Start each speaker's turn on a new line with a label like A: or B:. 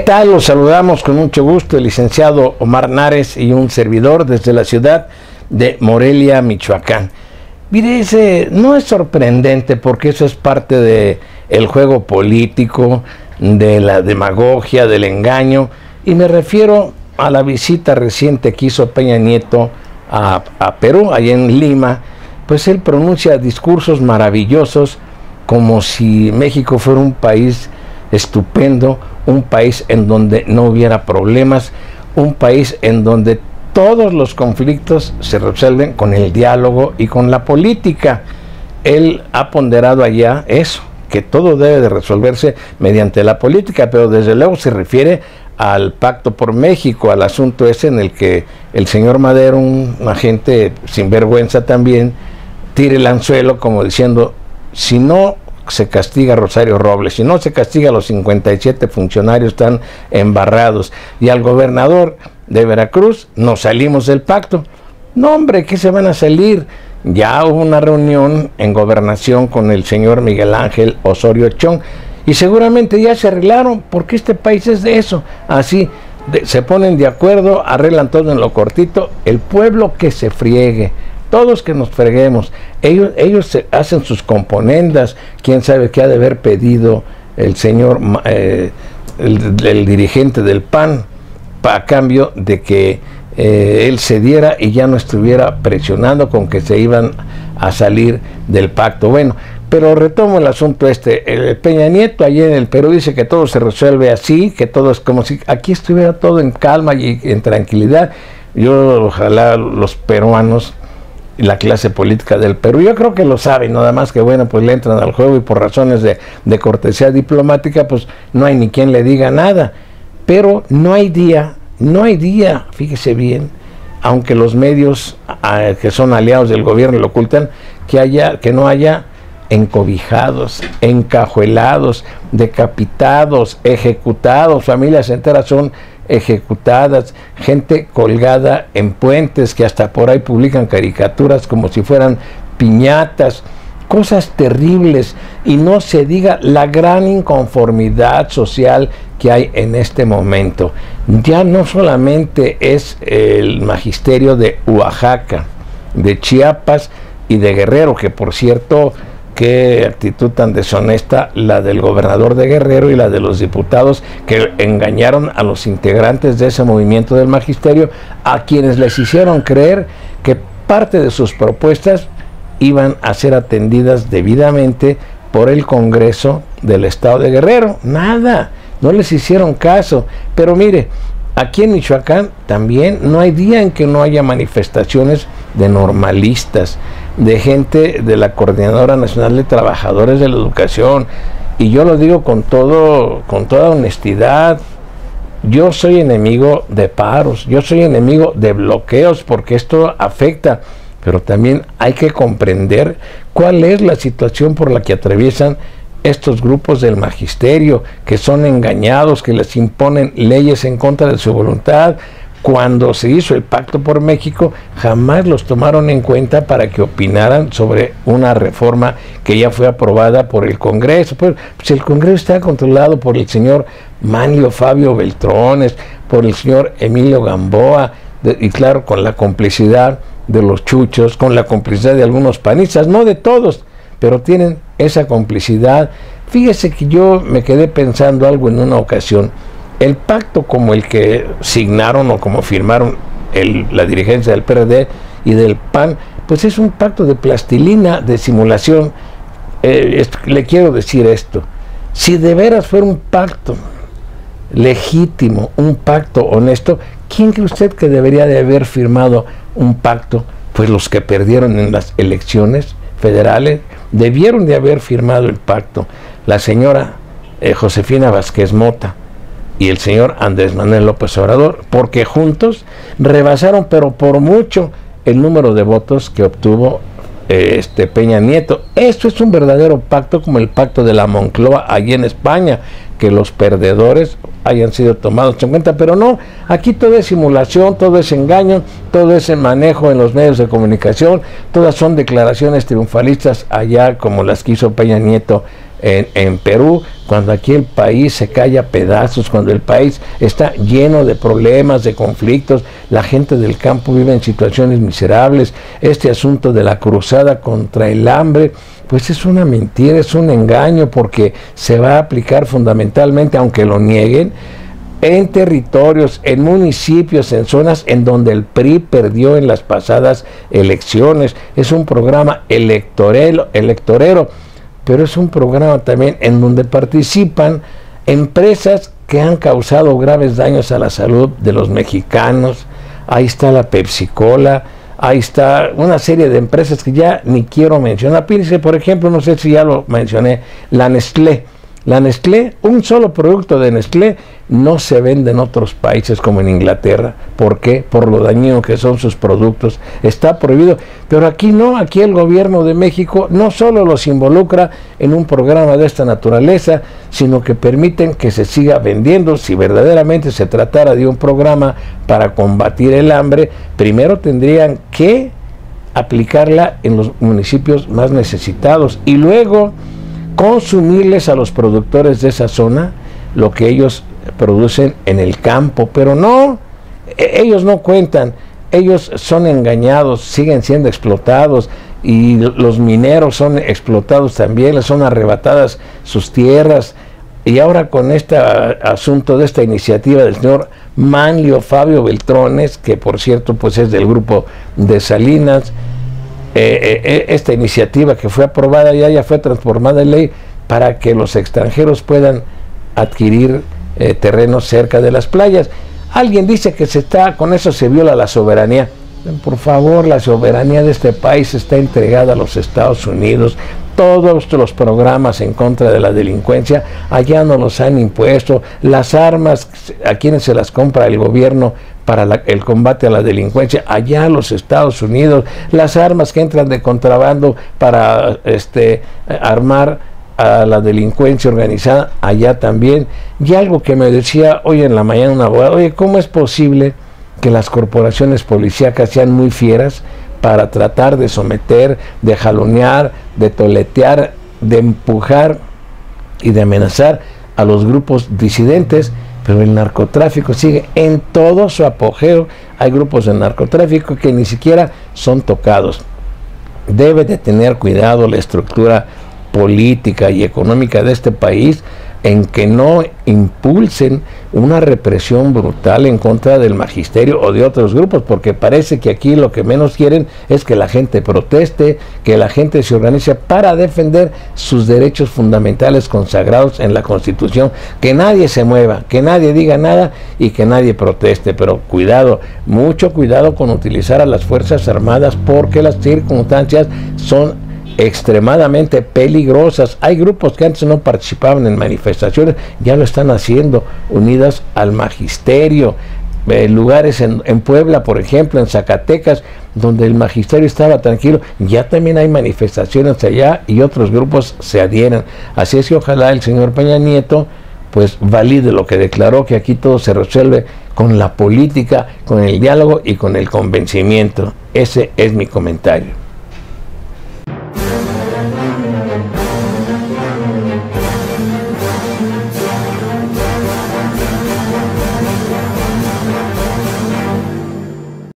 A: tal? Los saludamos con mucho gusto, el licenciado Omar Nares y un servidor desde la ciudad de Morelia, Michoacán. Mire, no es sorprendente porque eso es parte del juego político, de la demagogia, del engaño, y me refiero a la visita reciente que hizo Peña Nieto a Perú, allá en Lima. Pues él pronuncia discursos maravillosos como si México fuera un país estupendo, un país en donde no hubiera problemas, un país en donde todos los conflictos se resuelven con el diálogo y con la política. Él ha ponderado allá eso, que todo debe de resolverse mediante la política, pero desde luego se refiere al Pacto por México, al asunto ese en el que el señor Madero, un agente sinvergüenza también, tire el anzuelo como diciendo, si no se castiga a Rosario Robles, si no se castiga a los 57 funcionarios están embarrados y al gobernador de Veracruz, nos salimos del pacto. No, hombre, ¿qué se van a salir? Ya hubo una reunión en gobernación con el señor Miguel Ángel Osorio Chong y seguramente ya se arreglaron, porque este país es de eso, así se ponen de acuerdo, arreglan todo en lo cortito, el pueblo que se friegue, todos que nos freguemos. Ellos hacen sus componendas, quién sabe qué ha de haber pedido el señor, el dirigente del PAN, a cambio de que él cediera y ya no estuviera presionando con que se iban a salir del pacto. Bueno, pero retomo el asunto el Peña Nieto allí en el Perú dice que todo se resuelve así, que todo es como si aquí estuviera todo en calma y en tranquilidad. Yo ojalá los peruanos y la clase política del Perú, yo creo que lo saben, nada más que bueno, pues le entran al juego y por razones de cortesía diplomática, pues no hay ni quien le diga nada. Pero no hay día, fíjese bien, aunque los medios que son aliados del gobierno lo ocultan, que no haya encobijados, encajuelados, decapitados, ejecutados, familias enteras son ejecutadas, gente colgada en puentes que hasta por ahí publican caricaturas como si fueran piñatas, cosas terribles, y no se diga la gran inconformidad social que hay en este momento. Ya no solamente es el magisterio de Oaxaca, de Chiapas y de Guerrero, que por cierto, qué actitud tan deshonesta la del gobernador de Guerrero y la de los diputados que engañaron a los integrantes de ese movimiento del magisterio, a quienes les hicieron creer que parte de sus propuestas iban a ser atendidas debidamente por el Congreso del Estado de Guerrero. Nada, no les hicieron caso. Pero mire, aquí en Michoacán también no hay día en que no haya manifestaciones de normalistas, de gente de la Coordinadora Nacional de Trabajadores de la Educación, y yo lo digo con toda honestidad. Yo soy enemigo de paros, yo soy enemigo de bloqueos, porque esto afecta, pero también hay que comprender cuál es la situación por la que atraviesan estos grupos del magisterio, que son engañados, que les imponen leyes en contra de su voluntad. Cuando se hizo el Pacto por México, jamás los tomaron en cuenta para que opinaran sobre una reforma que ya fue aprobada por el Congreso. Pues el Congreso está controlado por el señor Manlio Fabio Beltrones, por el señor Emilio Gamboa, y claro, con la complicidad de los chuchos, con la complicidad de algunos panistas, no de todos, pero tienen esa complicidad. Fíjese que yo me quedé pensando algo en una ocasión. El pacto como el que signaron o como firmaron la dirigencia del PRD y del PAN, pues es un pacto de plastilina, de simulación. Le quiero decir esto: si de veras fuera un pacto legítimo, un pacto honesto, ¿quién cree usted que debería de haber firmado un pacto? Pues los que perdieron en las elecciones federales debieron de haber firmado el pacto. La señora Josefina Vázquez Mota y el señor Andrés Manuel López Obrador, porque juntos rebasaron, pero por mucho, el número de votos que obtuvo Peña Nieto. Esto es un verdadero pacto, como el pacto de la Moncloa allí en España, que los perdedores hayan sido tomados en cuenta, pero no, aquí todo es simulación, todo es engaño, todo es manejo en los medios de comunicación, todas son declaraciones triunfalistas allá como las que hizo Peña Nieto en Perú, cuando aquí el país se cae a pedazos, cuando el país está lleno de problemas, de conflictos, la gente del campo vive en situaciones miserables. Este asunto de la cruzada contra el hambre, pues es una mentira, es un engaño, porque se va a aplicar fundamentalmente, aunque lo nieguen, en territorios, en municipios, en zonas en donde el PRI perdió en las pasadas elecciones. Es un programa electorero, pero es un programa también en donde participan empresas que han causado graves daños a la salud de los mexicanos. Ahí está la Pepsi-Cola, ahí está una serie de empresas que ya ni quiero mencionar. Fíjense, por ejemplo, no sé si ya lo mencioné, la Nestlé. La Nestlé, un solo producto de Nestlé no se vende en otros países como en Inglaterra. ¿Por qué? Por lo dañino que son sus productos. Está prohibido. Pero aquí no, aquí el gobierno de México no solo los involucra en un programa de esta naturaleza, sino que permiten que se siga vendiendo. Si verdaderamente se tratara de un programa para combatir el hambre, primero tendrían que aplicarla en los municipios más necesitados y luego consumirles a los productores de esa zona lo que ellos producen en el campo. Pero no, ellos no cuentan, ellos son engañados, siguen siendo explotados, y los mineros son explotados también, les son arrebatadas sus tierras. Y ahora con este asunto de esta iniciativa del señor Manlio Fabio Beltrones, que por cierto pues es del grupo de Salinas, esta iniciativa que fue aprobada ya fue transformada en ley para que los extranjeros puedan adquirir terrenos cerca de las playas. Alguien dice que con eso se viola la soberanía. Por favor, la soberanía de este país está entregada a los Estados Unidos. Todos los programas en contra de la delincuencia allá no los han impuesto. Las armas, a quienes se las compra el gobierno para el combate a la delincuencia, allá los Estados Unidos. Las armas que entran de contrabando para armar a la delincuencia organizada, allá también. Y algo que me decía hoy en la mañana un abogado: oye, ¿cómo es posible que las corporaciones policíacas sean muy fieras para tratar de someter, de jalonear, de toletear, de empujar y de amenazar a los grupos disidentes, pero el narcotráfico sigue en todo su apogeo? Hay grupos de narcotráfico que ni siquiera son tocados. Debe de tener cuidado la estructura política y económica de este país en que no impulsen una represión brutal en contra del magisterio o de otros grupos, porque parece que aquí lo que menos quieren es que la gente proteste, que la gente se organice para defender sus derechos fundamentales consagrados en la Constitución, que nadie se mueva, que nadie diga nada y que nadie proteste. Pero cuidado, mucho cuidado con utilizar a las Fuerzas Armadas, porque las circunstancias son extremadamente peligrosas. Hay grupos que antes no participaban en manifestaciones, ya lo están haciendo, unidas al magisterio. Lugares en Puebla, por ejemplo, en Zacatecas, donde el magisterio estaba tranquilo, ya también hay manifestaciones allá y otros grupos se adhieren. Así es que ojalá el señor Peña Nieto pues valide lo que declaró, que aquí todo se resuelve con la política, con el diálogo y con el convencimiento. Ese es mi comentario.